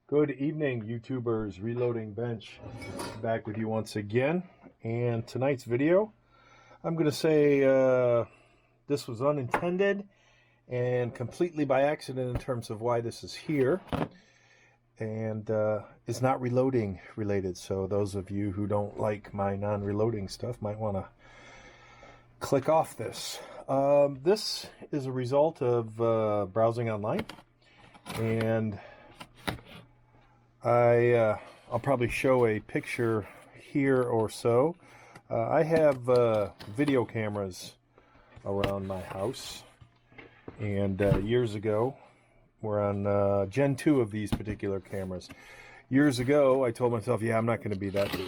Good evening, YouTubers. Reloading Bench back with you once again. And tonight's video, I'm going to say this was unintended and completely by accident in terms of why this is here, and is not reloading related. So those of you who don't like my non-reloading stuff might want to click off this. This is a result of browsing online, and I'll probably show a picture here or so. I have video cameras around my house, and years ago, we're on Gen 2 of these particular cameras. Years ago, I told myself, yeah, I'm not going to be that dude.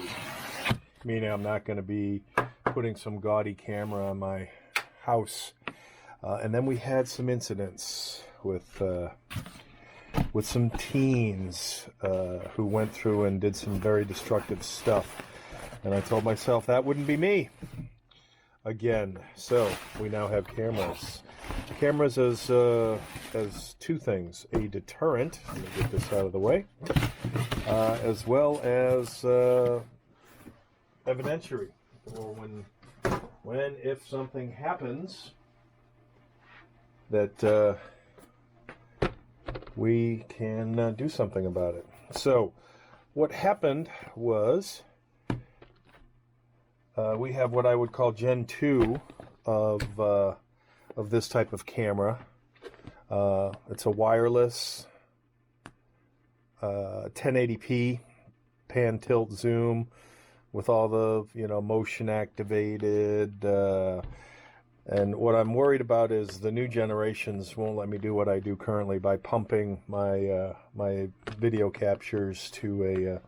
Meaning I'm not going to be putting some gaudy camera on my house. And then we had some incidents with some teens who went through and did some very destructive stuff. And I told myself that wouldn't be me again. So we now have cameras. Cameras as two things: a deterrent, let me get this out of the way, as well as evidentiary, or when if something happens that we can do something about it. So what happened was we have what I would call Gen 2 of this type of camera. It's a wireless 1080p pan tilt zoom with all the motion activated. And what I'm worried about is the new generations won't let me do what I do currently by pumping my my video captures to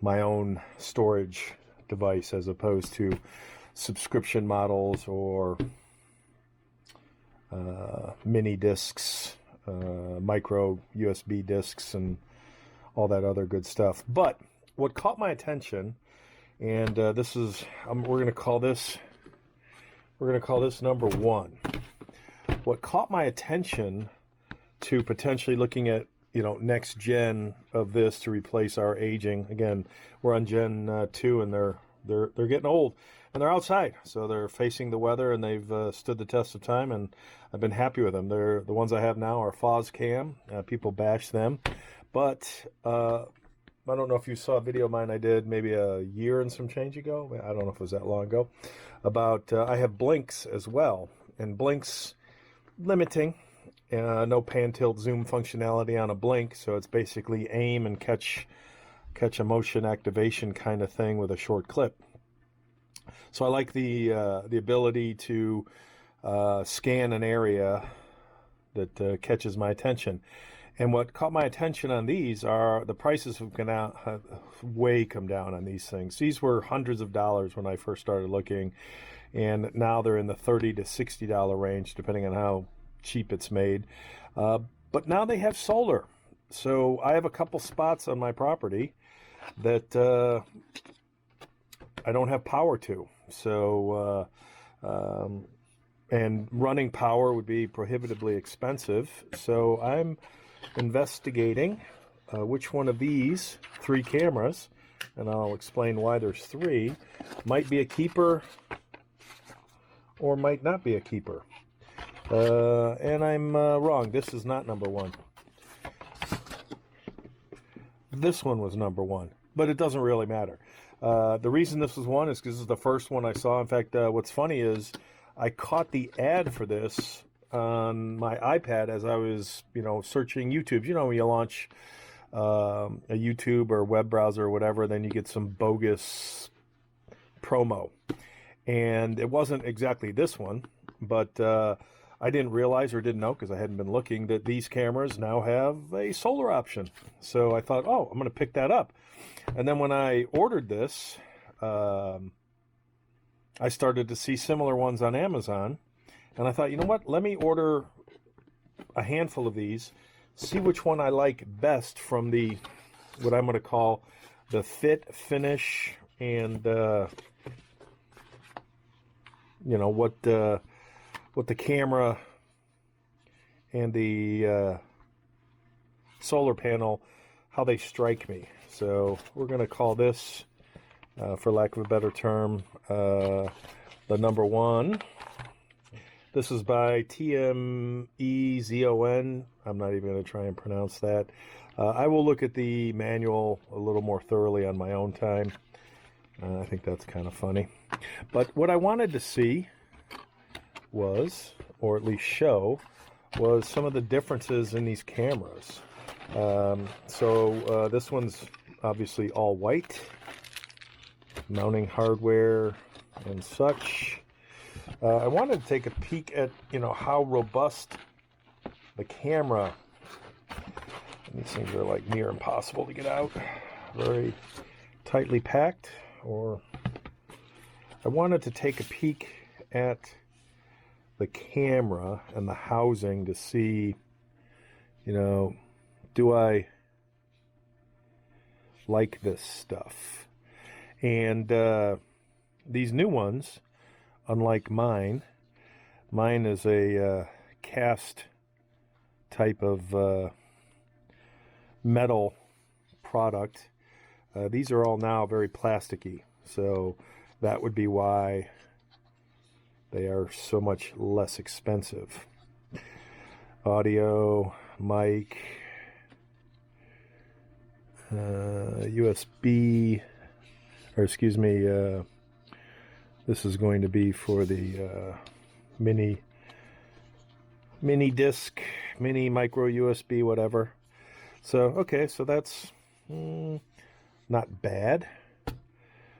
my own storage device, as opposed to subscription models or mini discs, micro USB discs, and all that other good stuff. But what caught my attention, and this is we're going to call this number one. What caught my attention to potentially looking at next gen of this to replace our aging. Again, we're on Gen 2, and they're getting old, and they're outside, so they're facing the weather, and they've stood the test of time, and I've been happy with them. The ones I have now are Foscam. People bash them, but I don't know if you saw a video of mine I did maybe a year and some change ago. I don't know if it was that long ago. About I have blinks as well, and blinks limiting. No pan tilt zoom functionality on a blink, so it's basically aim and catch a motion activation kind of thing with a short clip. So I like the ability to scan an area that catches my attention. And what caught my attention on these are the prices have come down on these things. These were hundreds of dollars when I first started looking, and now they're in the $30 to $60 range, depending on how cheap it's made. But now they have solar. So I have a couple spots on my property that I don't have power to. So and running power would be prohibitively expensive. So I'm investigating which one of these three cameras, and I'll explain why there's three, might be a keeper or might not be a keeper. And I'm wrong. This is not number one. This one was number one, but it doesn't really matter. The reason this was one is because this is the first one I saw. In fact, what's funny is I caught the ad for this on my iPad as I was, searching YouTube. When you launch a YouTube or web browser or whatever, then you get some bogus promo. And it wasn't exactly this one, but I didn't realize or didn't know, because I hadn't been looking, that these cameras now have a solar option. So I thought, oh, I'm going to pick that up. And then when I ordered this, I started to see similar ones on Amazon. And I thought, you know what, let me order a handful of these, see which one I like best from the, what I'm going to call the fit, finish, and, what the camera and the solar panel, how they strike me. So we're going to call this, for lack of a better term, the number one. This is by TMEZON. I'm not even going to try and pronounce that. I will look at the manual a little more thoroughly on my own time. I think that's kind of funny. But what I wanted to see was, or at least show, was some of the differences in these cameras. This one's obviously all white, mounting hardware and such. I wanted to take a peek at, how robust the camera. And these things are like near impossible to get out. Very tightly packed. Or I wanted to take a peek at the camera and the housing to see, do I like this stuff? And these new ones, unlike mine is a cast type of metal product. These are all now very plasticky, so that would be why they are so much less expensive. Audio, mic, USB, or excuse me, this is going to be for the mini disc, mini micro USB, whatever. So, okay, so that's not bad.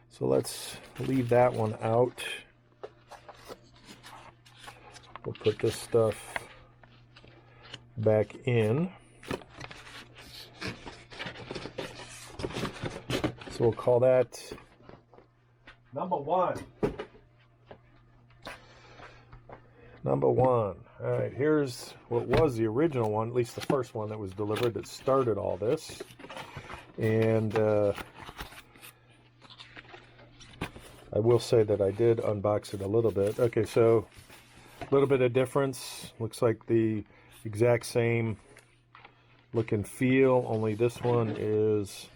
So let's leave that one out. We'll put this stuff back in. So we'll call that number one. Number one. All right, here's what was the original one, at least the first one that was delivered that started all this. And I will say that I did unbox it a little bit. Okay, so a little bit of difference. Looks like the exact same look and feel, only this one is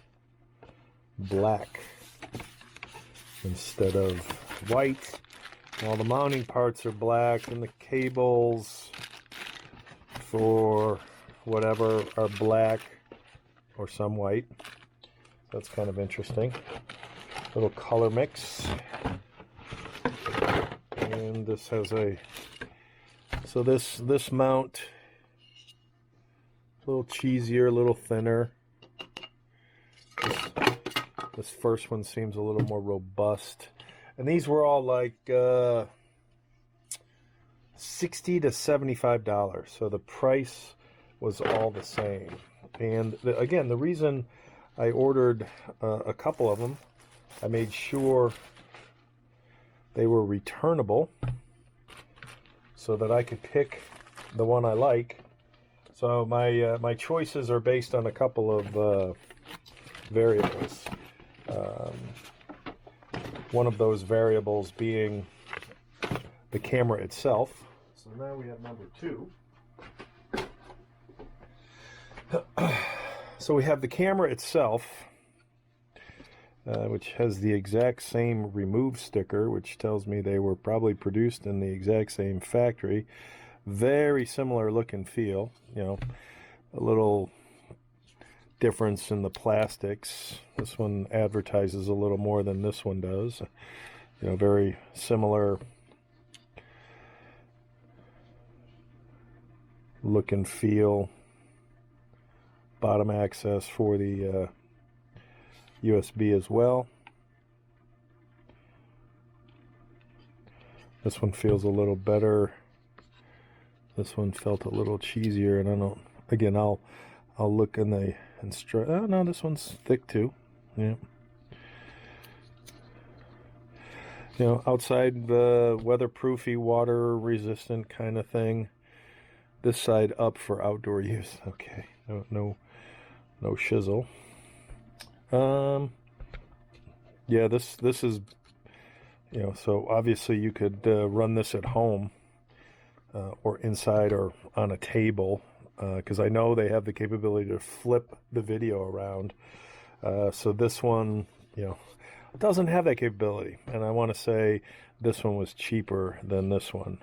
black instead of white. All the mounting parts are black, and the cables for whatever are black or some white. That's kind of interesting. Little color mix. And this has a, so this mount, a little cheesier, a little thinner. This first one seems a little more robust. And these were all like $60 to $75. So the price was all the same. And again, the reason I ordered a couple of them, I made sure they were returnable so that I could pick the one I like. So my choices are based on a couple of variables. One of those variables being the camera itself. So now we have number two. So we have the camera itself, which has the exact same remove sticker, which tells me they were probably produced in the exact same factory. Very similar look and feel, a little difference in the plastics. This one advertises a little more than this one does. Very similar look and feel. Bottom access for the USB as well. This one feels a little better. This one felt a little cheesier, and I don't. Again, I'll look in the oh no, this one's thick too. Yeah. Outside the weatherproofy, water resistant kind of thing. This side up for outdoor use. Okay. No shizzle. Yeah, this is, so obviously you could run this at home or inside or on a table. because I know they have the capability to flip the video around. So this one, you know, doesn't have that capability. And I want to say this one was cheaper than this one.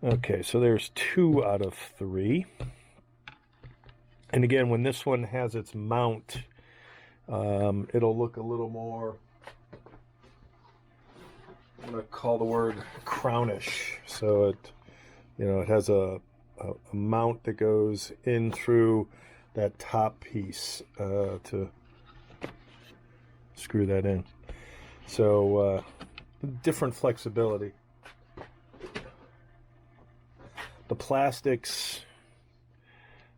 Okay, so there's 2 out of 3. And again, when this one has its mount, it'll look a little more, I'm going to call the word crownish. So it, you know, it has a mount that goes in through that top piece to screw that in. So different flexibility. The plastics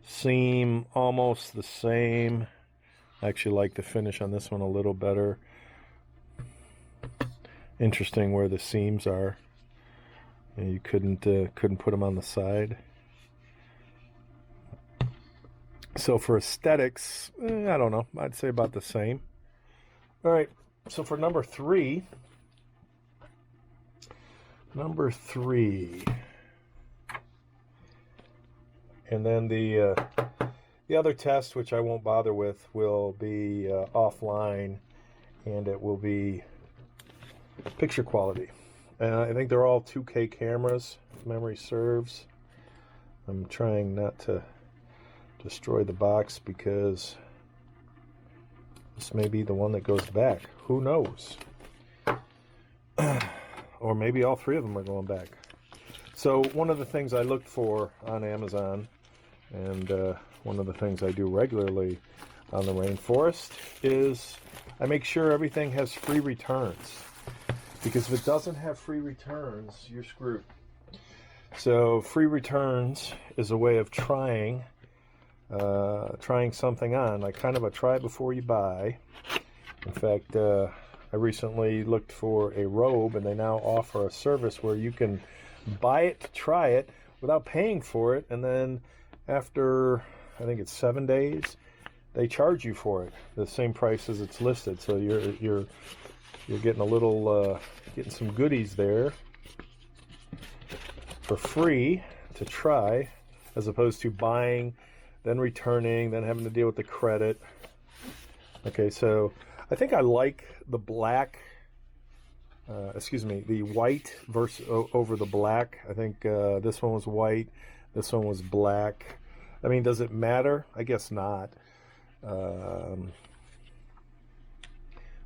seem almost the same. I actually like the finish on this one a little better. Interesting where the seams are. And you couldn't put them on the side. So for aesthetics, I don't know. I'd say about the same. All right. So for number 3. And then the other test, which I won't bother with, will be offline, and it will be picture quality. And I think they're all 2K cameras, if memory serves. I'm trying not to destroy the box because this may be the one that goes back. Who knows? Or maybe all 3 of them are going back. So one of the things I looked for on Amazon, and one of the things I do regularly on the rainforest, is I make sure everything has free returns. Because if it doesn't have free returns, you're screwed. So free returns is a way of trying something on, like kind of a try before you buy. In fact, I recently looked for a robe, and they now offer a service where you can buy it to try it without paying for it, and then after, I think it's 7 days, they charge you for it, the same price as it's listed. So you're getting a little, getting some goodies there for free to try, as opposed to buying, then returning, then having to deal with the credit. Okay, so I think I like the black, the white versus over the black. I think this one was white, this one was black. I mean, does it matter? I guess not.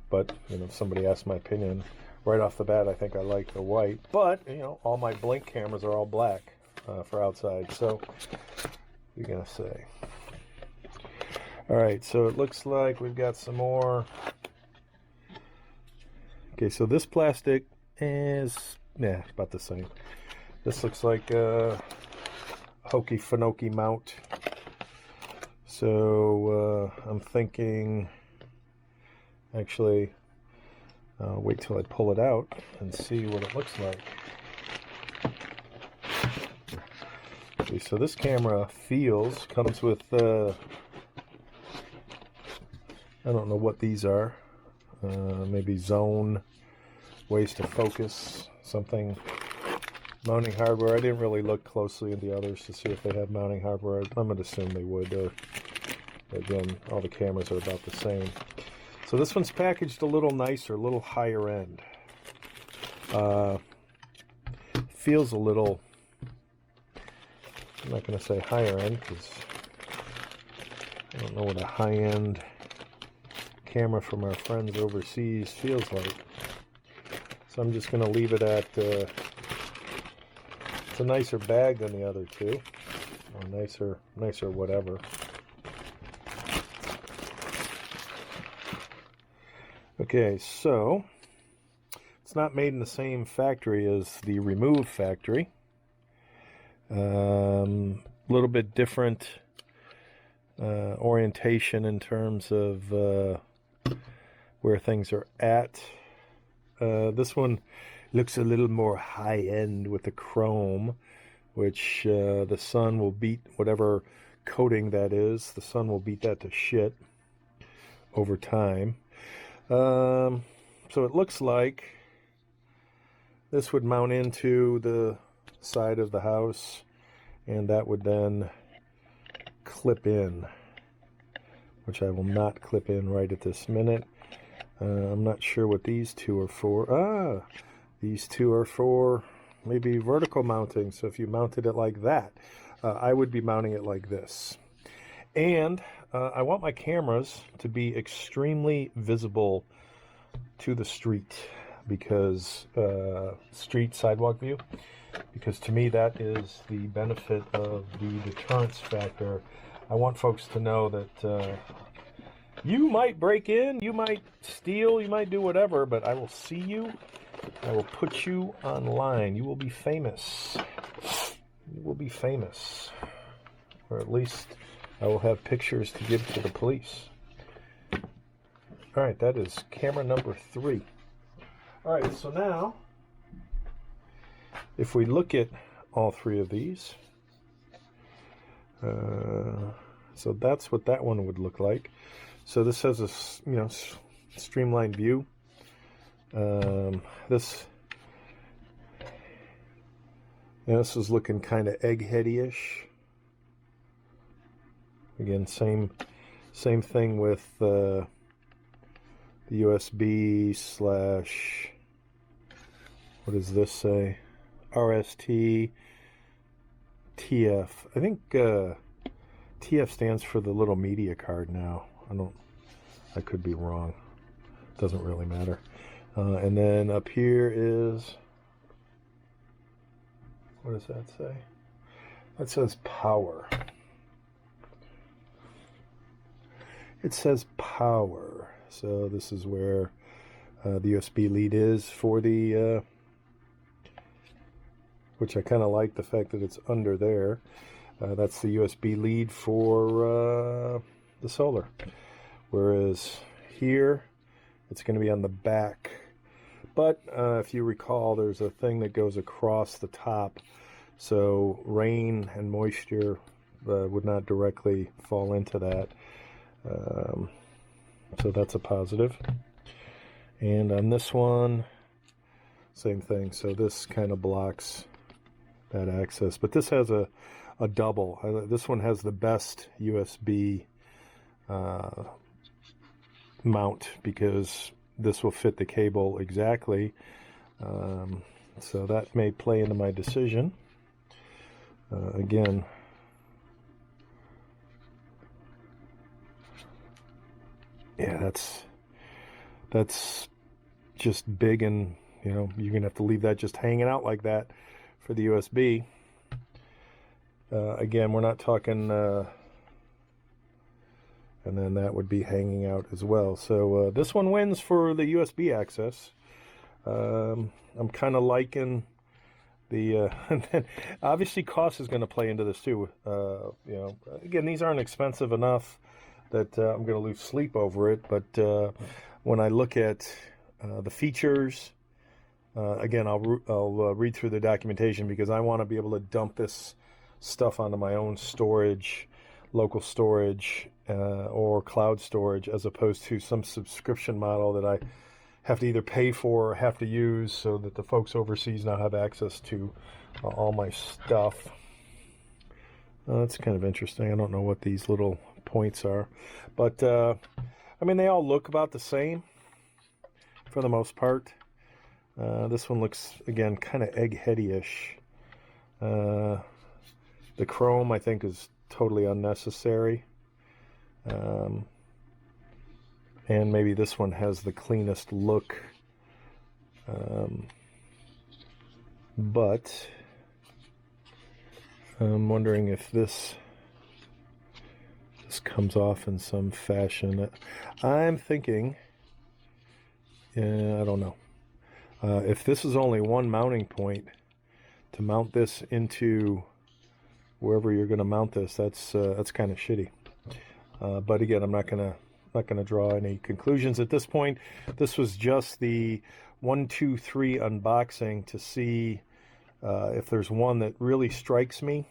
But, you know, if somebody asked my opinion, right off the bat, I think I like the white. But, you know, all my Blink cameras are all black for outside. So, what are you going to say? All right, so it looks like we've got some more. Okay, so this plastic is, about the same. This looks like a hokey fanoky mount. So I'm thinking, actually, wait till I pull it out and see what it looks like. Okay, so this camera comes with, I don't know what these are. Maybe zone, ways to focus, something. Mounting hardware. I didn't really look closely at the others to see if they have mounting hardware. I'm going to assume they would. Again, all the cameras are about the same. So this one's packaged a little nicer, a little higher end. Feels a little, I'm not going to say higher end because I don't know what a high end camera from our friends overseas feels like. So I'm just going to leave it at, it's a nicer bag than the other two. Or nicer whatever. Okay, so it's not made in the same factory as the Remove factory. A little bit different orientation in terms of where things are at. This one looks a little more high-end with the chrome, which the sun will beat whatever coating that is. The sun will beat that to shit over time. So it looks like this would mount into the side of the house, and that would then clip in, which I will not clip in right at this minute. I'm not sure what these two are for. These two are for maybe vertical mounting. So if you mounted it like that, I would be mounting it like this. And I want my cameras to be extremely visible to the street, because street sidewalk view, because to me that is the benefit of the deterrence factor. I want folks to know that you might break in, you might steal, you might do whatever, but I will see you. I will put you online. You will be famous. You will be famous. Or at least I will have pictures to give to the police. All right, that is camera number 3. All right, so now, if we look at all 3 of these, so that's what that one would look like. So this has a streamlined view. This is looking kind of eggheady-ish. Again, same thing with the USB / what does this say? RST TF. I think TF stands for the little media card now. I could be wrong. Doesn't really matter. And then up here is, what does that say? That says power. It says power. So this is where the USB lead is for the, which I kind of like the fact that it's under there. That's the USB lead for the solar. Whereas here, it's going to be on the back. But if you recall, there's a thing that goes across the top, so rain and moisture would not directly fall into that. So that's a positive. And on this one, same thing. So this kind of blocks that access. But this has a double. This one has the best USB mount, because this will fit the cable exactly. So that may play into my decision. Again, yeah, that's just big, and you're gonna have to leave that just hanging out like that for the USB. Again, we're not talking, and then that would be hanging out as well. So this one wins for the USB access. I'm kind of liking the, and then obviously cost is going to play into this too. Again, these aren't expensive enough that I'm going to lose sleep over it. But when I look at the features, again, I'll read through the documentation, because I want to be able to dump this stuff onto my own storage, local storage, or cloud storage, as opposed to some subscription model that I have to either pay for or have to use, so that the folks overseas now have access to all my stuff. That's kind of interesting. I don't know what these little points are, but I mean, they all look about the same for the most part. This one looks, again, kind of eggheady-ish. The chrome, I think, is totally unnecessary. And maybe this one has the cleanest look. But I'm wondering if this comes off in some fashion. I'm thinking, I don't know. If this is only one mounting point, to mount this into wherever you're going to mount this, that's kind of shitty. But again, I'm not gonna draw any conclusions at this point. This was just the 1, 2, 3 unboxing to see if there's one that really strikes me.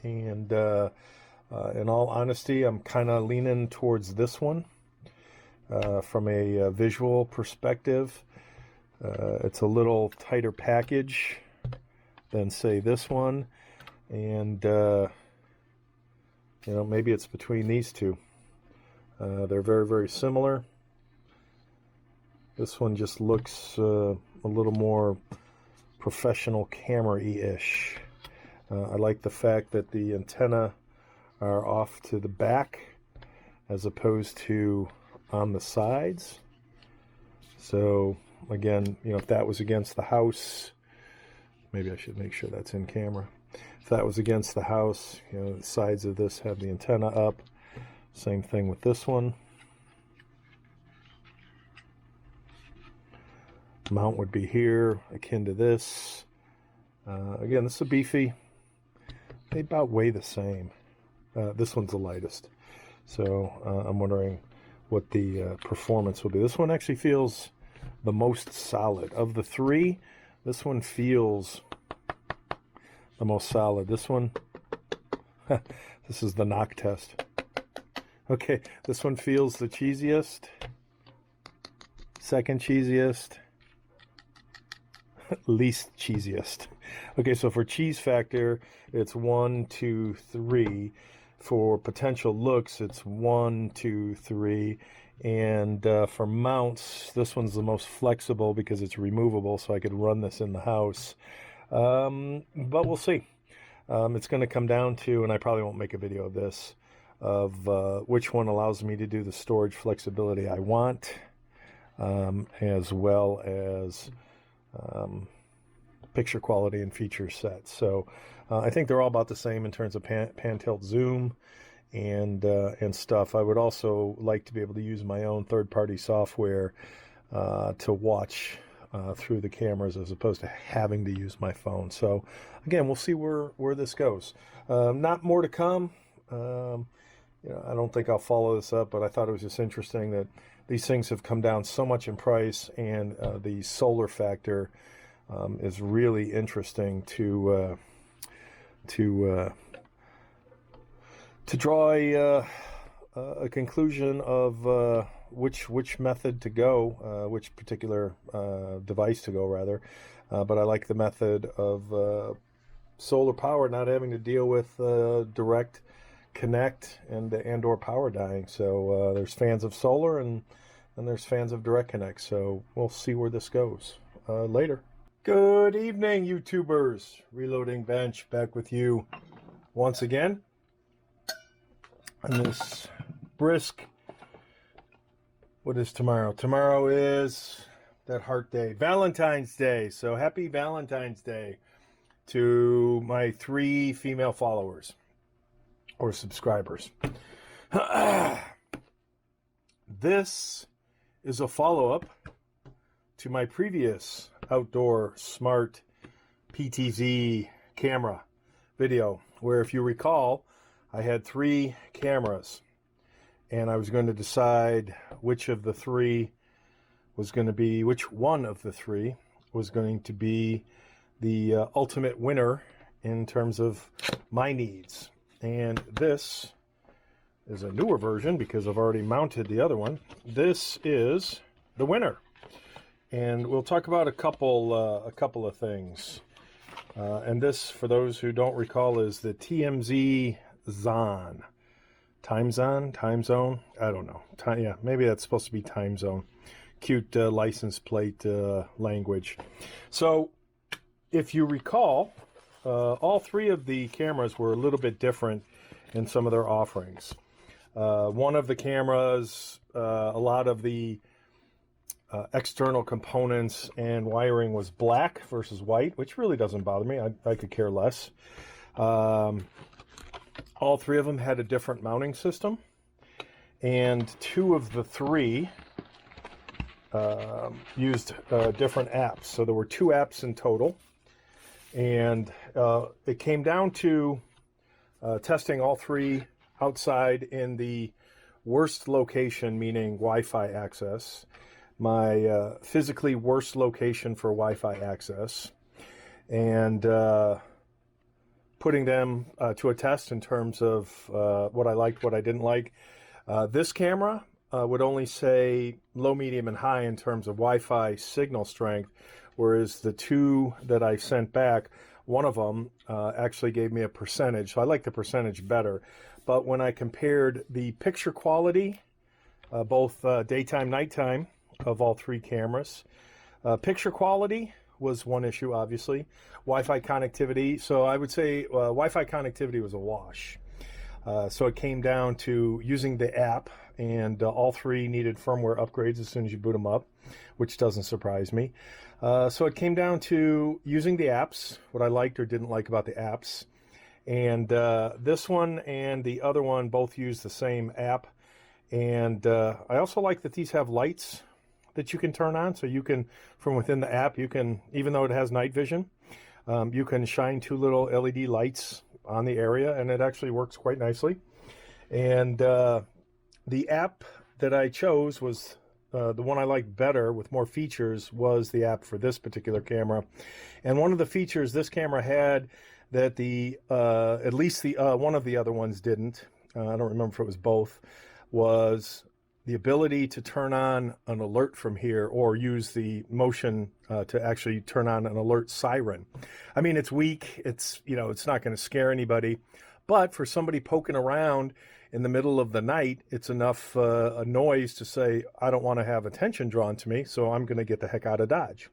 And in all honesty, I'm kind of leaning towards this one from a visual perspective. It's a little tighter package than, say, this one, and You know, maybe it's between these two. They're very, very similar. This one just looks a little more professional camera-y-ish. I like the fact that the antenna are off to the back as opposed to on the sides. So again, you know, if that was against the house, maybe I should make sure that's in camera. If that was against the house, you know, the sides of this have the antenna up. Same thing with this one. Mount would be here, akin to this. Again, this is a beefy. They about weigh the same. This one's the lightest. So I'm wondering what the performance will be. This one actually feels the most solid. Of the three, this one feels the most solid. This one, this is the knock test. Okay, this one feels the cheesiest. Second cheesiest. Least cheesiest. Okay, so for cheese factor, it's 1, 2, 3. For potential looks, it's 1, 2, 3. And for mounts, this one's the most flexible because it's removable, so I could run this in the house. But we'll see. It's going to come down to, and I probably won't make a video of this, of which one allows me to do the storage flexibility I want, as well as picture quality and feature sets. So I think they're all about the same in terms of pan tilt zoom and stuff. I would also like to be able to use my own third-party software to watch through the cameras as opposed to having to use my phone. So again, we'll see where this goes. Not more to come. You know, I don't think I'll follow this up, but I thought it was just interesting that these things have come down so much in price, and the solar factor is really interesting to draw a conclusion of which method to go, which particular device to go, rather. But I like the method of solar power, not having to deal with direct connect and or power dying. So there's fans of solar and there's fans of direct connect. So we'll see where this goes later. Good evening, YouTubers. Reloading Bench back with you once again on this brisk, what is tomorrow? Tomorrow is that heart day, Valentine's Day. So happy Valentine's Day to my 3 female followers or subscribers. This is a follow-up to my previous outdoor smart PTZ camera video, where, if you recall, I had 3 cameras and I was going to decide which of the 3 was going to be, which one of the 3 was going to be the ultimate winner in terms of my needs. And this is a newer version because I've already mounted the other one. This is the winner. And we'll talk about a couple of things. And this, for those who don't recall, is the TMZ Zon. Time zone? I don't know. Yeah, maybe that's supposed to be time zone. Cute license plate language. So, if you recall, all 3 of the cameras were a little bit different in some of their offerings. One of the cameras, a lot of the external components and wiring was black versus white, which really doesn't bother me. I could care less. All 3 of them had a different mounting system, and 2 of the 3 used different apps. So there were 2 apps in total, and it came down to testing all 3 outside in the worst location, meaning Wi-Fi access, my physically worst location for Wi-Fi access, and putting them to a test in terms of what I liked, what I didn't like. This camera would only say low, medium, and high in terms of Wi-Fi signal strength, whereas the 2 that I sent back one of them actually gave me a percentage. So I like the percentage better. But when I compared the picture quality, both daytime, nighttime of all three cameras, picture quality was one issue, obviously. Wi-Fi connectivity. So I would say Wi-Fi connectivity was a wash. So it came down to using the app, and all three needed firmware upgrades as soon as you boot them up, which doesn't surprise me. So it came down to using the apps, what I liked or didn't like about the apps. And this one and the other one both use the same app. And I also like that these have lights that you can turn on. So you can, from within the app, you can, even though it has night vision, you can shine two little LED lights on the area, and it actually works quite nicely. And the app that I chose was the one I liked better with more features was the app for this particular camera. And one of the features this camera had that the at least the one of the other ones didn't, I don't remember if it was both, was the ability to turn on an alert from here or use the motion to actually turn on an alert siren. I mean, it's weak. It's, you know, it's not going to scare anybody. But for somebody poking around in the middle of the night, it's enough a noise to say, I don't want to have attention drawn to me, so I'm going to get the heck out of Dodge.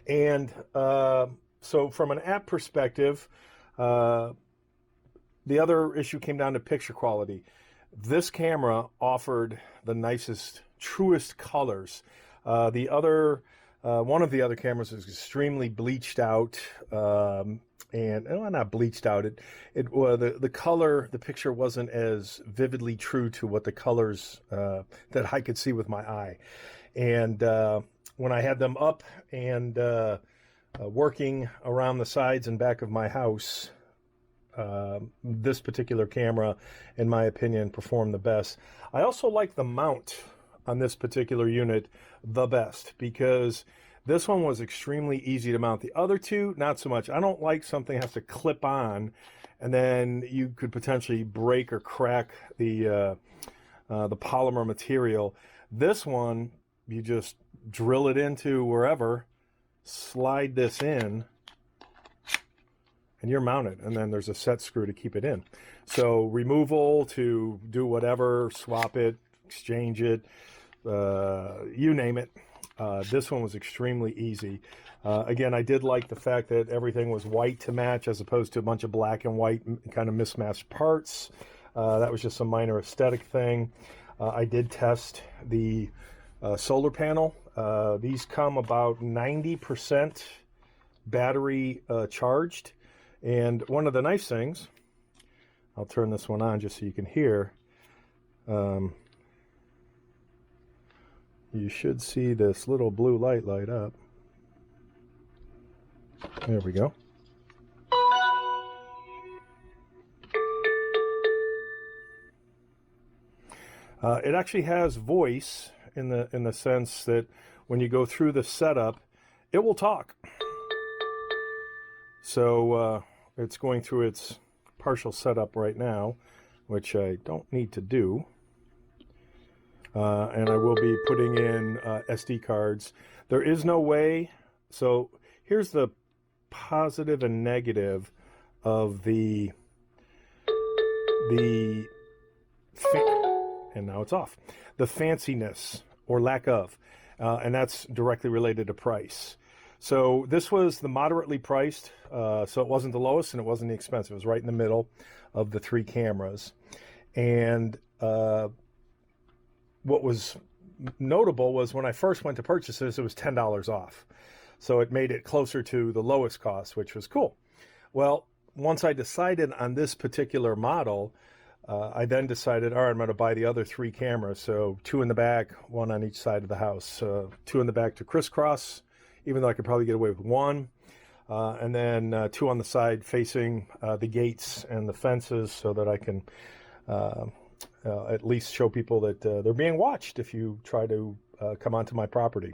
And so from an app perspective, the other issue came down to picture quality. This camera offered the nicest, truest colors. The other, one of the other cameras is extremely bleached out, and well, not bleached out. The color, the picture wasn't as vividly true to what the colors that I could see with my eye. And when I had them up and working around the sides and back of my house, this particular camera, in my opinion, performed the best. I also like the mount on this particular unit the best because this one was extremely easy to mount. The other two, not so much. I don't like something that has to clip on and then you could potentially break or crack the polymer material. This one, you just drill it into wherever, slide this in, and you're mounted, and then there's a set screw to keep it in. So removal to do whatever, swap it, exchange it, you name it. This one was extremely easy. Again, I did like the fact that everything was white to match as opposed to a bunch of black and white kind of mismatched parts. That was just a minor aesthetic thing. I did test the solar panel. These come about 90% battery charged. And one of the nice things, I'll turn this one on just so you can hear. You should see this little blue light light up. There we go. It actually has voice in the sense that when you go through the setup, it will talk. So it's going through its partial setup right now, which I don't need to do. And I will be putting in SD cards. There is no way. So here's the positive and negative of the and now it's off. The fanciness or lack of, and that's directly related to price. So this was the moderately priced, so it wasn't the lowest and it wasn't the expensive. It was right in the middle of the three cameras. And what was notable was when I first went to purchase this, it was $10 off. So it made it closer to the lowest cost, which was cool. Well, once I decided on this particular model, I then decided, all right, I'm going to buy the other three cameras. So two in the back, one on each side of the house, two in the back to crisscross, even though I could probably get away with one, and then two on the side facing the gates and the fences so that I can at least show people that they're being watched if you try to come onto my property.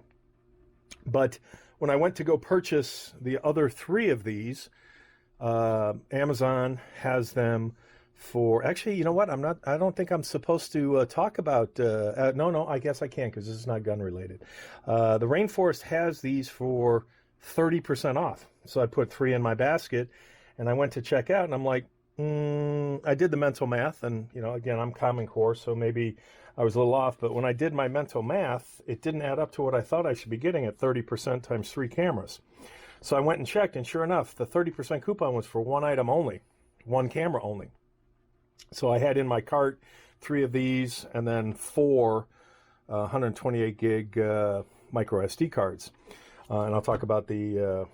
But when I went to go purchase the other three of these, Amazon has them for, actually, you know what? I don't think I'm supposed to talk about, no, I guess I can because this is not gun related. The Rainforest has these for 30% off. So I put 3 in my basket, and I went to check out, and I'm like, I did the mental math, and again, I'm Common Core, so maybe I was a little off, but when I did my mental math, it didn't add up to what I thought I should be getting at 30% times 3 cameras. So I went and checked, and sure enough, the 30% coupon was for 1 item only, 1 camera only. So I had in my cart 3 of these, and then 4 128 gig micro SD cards. And I'll talk about the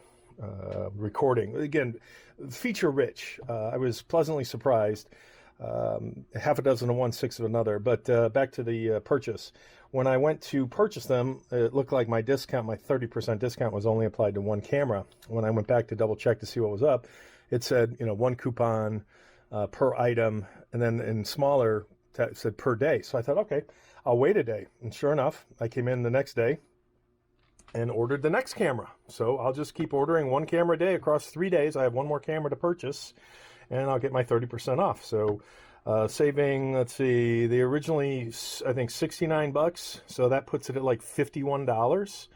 recording. Again, feature rich. I was pleasantly surprised. Half a dozen of one, 6 of another. But back to the purchase. When I went to purchase them, it looked like my discount, my 30% discount, was only applied to 1 camera. When I went back to double check to see what was up, it said 1 coupon per item, and then in smaller it said per day. So I thought, okay, I'll wait a day. And sure enough, I came in the next day and ordered the next camera. So I'll just keep ordering 1 camera a day across 3 days. I have 1 more camera to purchase, and I'll get my 30% off. So saving, let's see, they originally, I think, $69. So that puts it at like $51.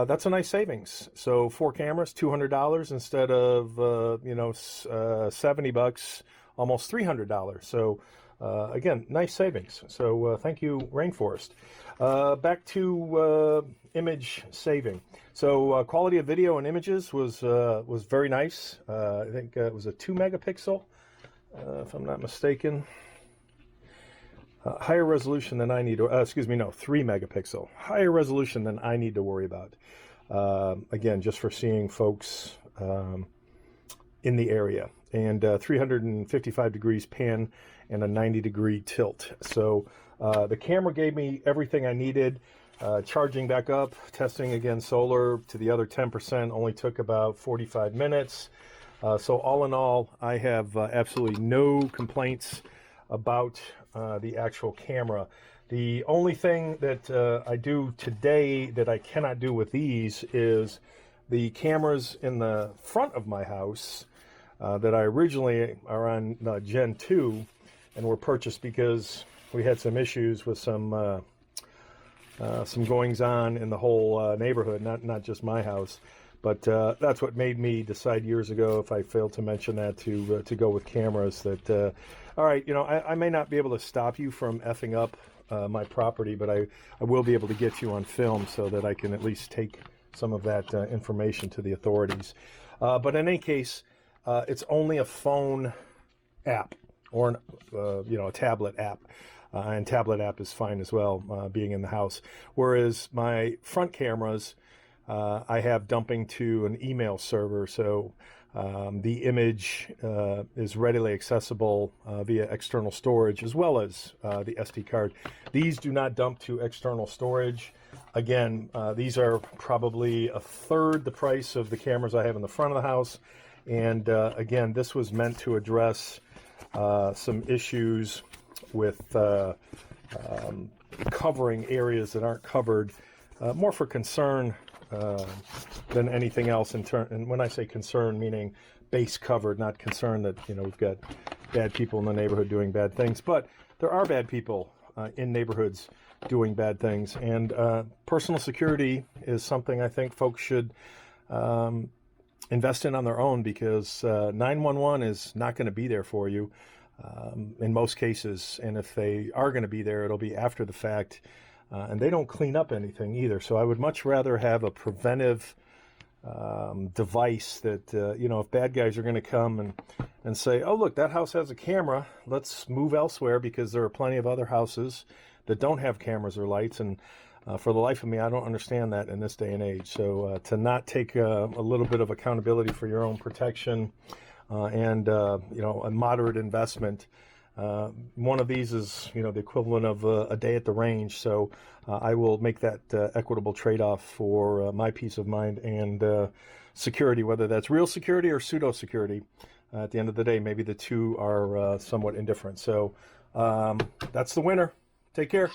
That's a nice savings. So 4 cameras, $200 instead of, $70, almost $300. So again, nice savings. So thank you, Rainforest. Back to image saving. So quality of video and images was very nice. I think it was a 2 megapixel, if I'm not mistaken. Higher resolution than I need to, 3 megapixel. Higher resolution than I need to worry about. Again, just for seeing folks in the area. And 355 degrees pan and a 90-degree tilt. So the camera gave me everything I needed. Charging back up, testing again solar to the other 10% only took about 45 minutes. So all in all, I have absolutely no complaints about the actual camera. The only thing that I do today that I cannot do with these is the cameras in the front of my house that I originally are on Gen 2 and were purchased because we had some issues with some goings on in the whole neighborhood, not just my house. But that's what made me decide years ago, if I failed to mention that, to go with cameras. That all right, I may not be able to stop you from effing up my property, but I will be able to get you on film so that I can at least take some of that information to the authorities. But in any case, it's only a phone app or a tablet app. And tablet app is fine as well, being in the house. Whereas my front cameras, I have dumping to an email server, so the image is readily accessible via external storage, as well as the SD card. These do not dump to external storage. Again, these are probably a third the price of the cameras I have in the front of the house. And again, this was meant to address some issues with covering areas that aren't covered, more for concern than anything else. And when I say concern, meaning base covered, not concern that we've got bad people in the neighborhood doing bad things. But there are bad people in neighborhoods doing bad things, and personal security is something I think folks should invest in on their own, because 911 is not going to be there for you in most cases, and if they are going to be there, it'll be after the fact, and they don't clean up anything either. So I would much rather have a preventive device that if bad guys are going to come and say, oh look, that house has a camera, let's move elsewhere, because there are plenty of other houses that don't have cameras or lights. And for the life of me, I don't understand that in this day and age. So to not take a little bit of accountability for your own protection and a moderate investment. One of these is the equivalent of a day at the range. So I will make that equitable trade-off for my peace of mind and security, whether that's real security or pseudo security. At the end of the day, maybe the two are somewhat indifferent. So that's the winner. Take care.